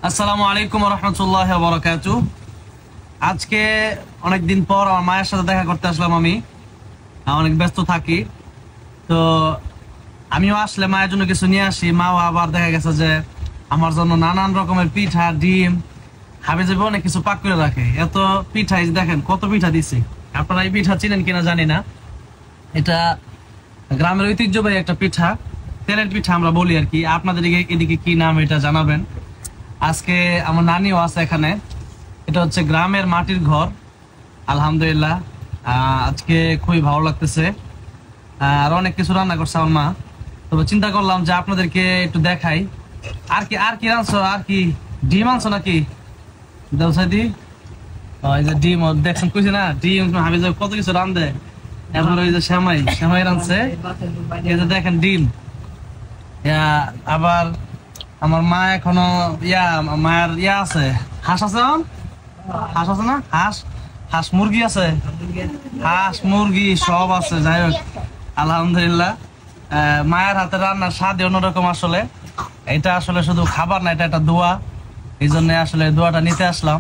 আসসালামু আলাইকুম ওয়া রাহমাতুল্লাহি ওয়া বারাকাতুহু। আজকে অনেক দিন পর আমার মায়ের সাথে দেখা করতে আসলাম। আমি অনেক ব্যস্ত থাকি, তো আমিও আসলে মায়ের জন্য কিছু নিয়ে আসি। মাও আবার দেখা গেছে যে আমার জন্য নানান রকমের পিঠা, ডিম, হাবিজাবি অনেক কিছু পাক করে রাখে। এত পিঠা, এই দেখেন কত পিঠা দিছি। আপনারা এই পিঠা চিনেন কিনা জানি না, এটা গ্রামের ঐতিহ্যবাহী একটা পিঠা, তেলের পিঠা আমরা বলি আর কি। আপনাদের এদিকে কি নাম এটা জানাবেন। আজকে আমার নানিও আছে এখানে। এটা হচ্ছে গ্রামের মাটির ঘর। আলহামদুলিল্লাহ আজকে খুবই ভালো লাগতেছে। আর অনেক কিছু রান্না করছে আমার মা, তবে চিন্তা করলাম যে আপনাদেরকে একটু দেখাই। আর কি রাঁধছো? আর কি ডিম আনছো নাকি? দেওসাদি ওই যে ডিম দেখছেন, কইছি না ডিম ভাবি যে কত কিছু রান্ধে। এখন ওই যে সেমাই রাঁধছে, এই যে দেখেন ডিম। আবার আমার মা এখনো মায়ের আছে, হাঁস আছে, হাঁস আছে না, হাঁস মুরগি আছে, হাঁস মুরগি সব আছে। যাই হোক আলহামদুলিল্লাহ মায়ের হাতে রান্নার স্বাদ অন্যরকম। আসলে এটা আসলে শুধু খাবার না, এটা একটা দোয়া। এই জন্য আসলে দোয়াটা নিতে আসলাম।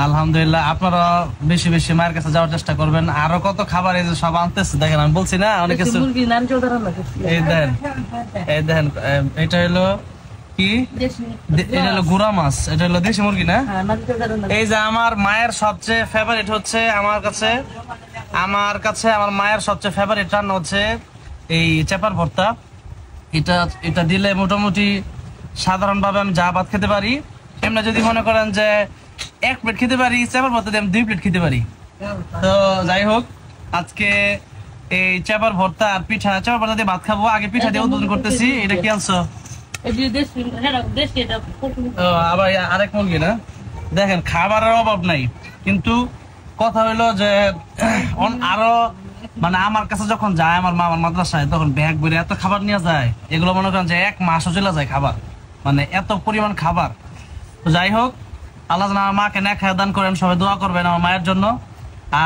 আলহামদুলিল্লাহ আপনারা বেশি বেশি মায়ের কাছে যাওয়ার চেষ্টা করবেন। আরো কত খাবার এই যে সব আনতেছে, দেখেন আমি বলছি না অনেক কিছু। এই দেখেন এটা হলো কি, এটা হলো গুড়া মাছ, এটা হলো দেশি মুরগি না। এই যে আমার মায়ের সবচেয়ে ফেভারিট হচ্ছে, আমার কাছে আমার মায়ের সবচেয়ে ফেভারিট রান্না হচ্ছে এই চেপার ভর্তা। এটা দিলে মোটামুটি সাধারণভাবে আমি যা ভাত খেতে পারি। এমনি যদি মনে করেন যে 1 প্লেট খেতে পারি, চেপার ভর্তা দিয়ে আমি 2 প্লেট খেতে পারি। তো যাই হোক আজকে এই চেপার ভর্তা আর পিঠা, চেপার ভর্তা দিয়ে ভাত খাবো। আগে পিঠা দিয়ে উদ্বোধন করতেছি। এটা কি আনছো? আবার আরেক মুরগি না। দেখেন খাবারের অভাব নাই, কিন্তু কথা হইলো যে আরো মানে আমার কাছে যখন যায় আমার মা আমার মাদ্রাসায়, তখন ব্যাগ ভরে এত খাবার নিয়ে যায়, এগুলো মনে করেন যে 1 মাসও চলে যায় খাবার, মানে এত পরিমাণ খাবার। তো যাই হোক আল্লাহ আমার মাকে নেখায় দান করেন, সবাই দোয়া করবেন আমার মায়ের জন্য।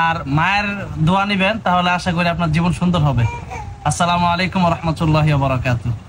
আর মায়ের দোয়া নিবেন, তাহলে আশা করি আপনার জীবন সুন্দর হবে। আসসালামু আলাইকুম ওয়া রাহমাতুল্লাহি ওয়া বারাকাতুহু।